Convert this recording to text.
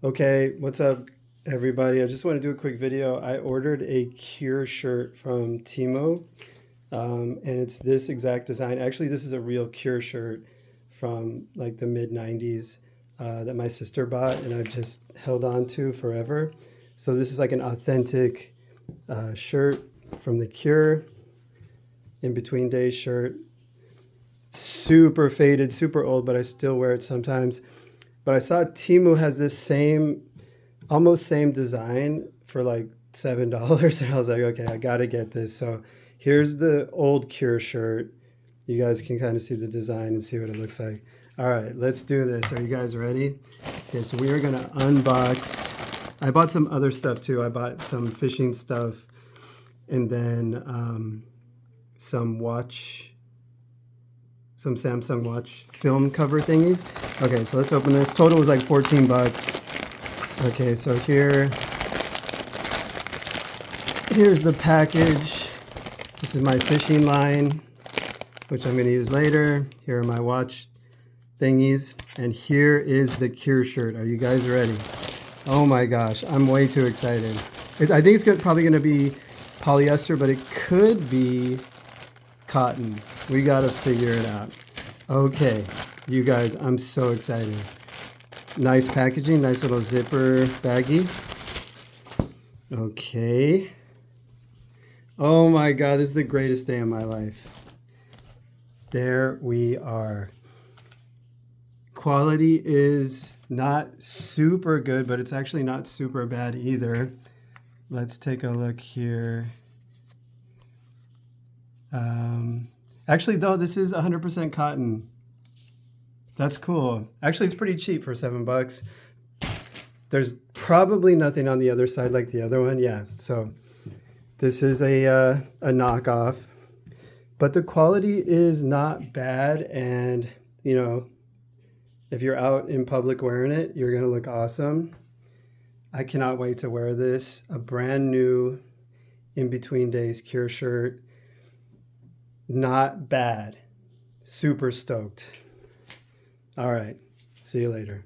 Okay, what's up, everybody? I just want to do a quick video. I ordered a Cure shirt from Temu, and it's this exact design. Actually, this is a real Cure shirt from like the mid 90s that my sister bought, and I've just held on to forever. So this is like an authentic shirt from the Cure, in between days shirt. Super faded, super old, but I still wear it sometimes. But I saw Temu has this almost same design for like $7. And I was like, okay, I gotta get this. So here's the old Cure shirt. You guys can kind of see the design and see what it looks like. All right, let's do this. Are you guys ready? Okay, so we are gonna unbox. I bought some other stuff too. I bought some fishing stuff and then some Samsung watch film cover thingies. Okay, so let's open this. Total was like 14 bucks. Okay, so here's the package. This is my fishing line, which I'm going to use later. Here are my watch thingies. And here is the Cure shirt. Are you guys ready? Oh my gosh, I'm way too excited. I think it's probably going to be polyester, but it could be cotton. We got to figure it out. Okay, you guys, I'm so excited. Nice packaging, nice little zipper baggie. Okay. Oh my God, this is the greatest day of my life. There we are. Quality is not super good, but it's actually not super bad either. Let's take a look here. Actually, though, this is 100% cotton. That's cool. Actually, it's pretty cheap for $7. There's probably nothing on the other side like the other one. Yeah, so this is a knockoff. But the quality is not bad. And, you know, if you're out in public wearing it, you're going to look awesome. I cannot wait to wear this. A brand new In Between Days Cure shirt. Not bad. Super stoked. All right. See you later.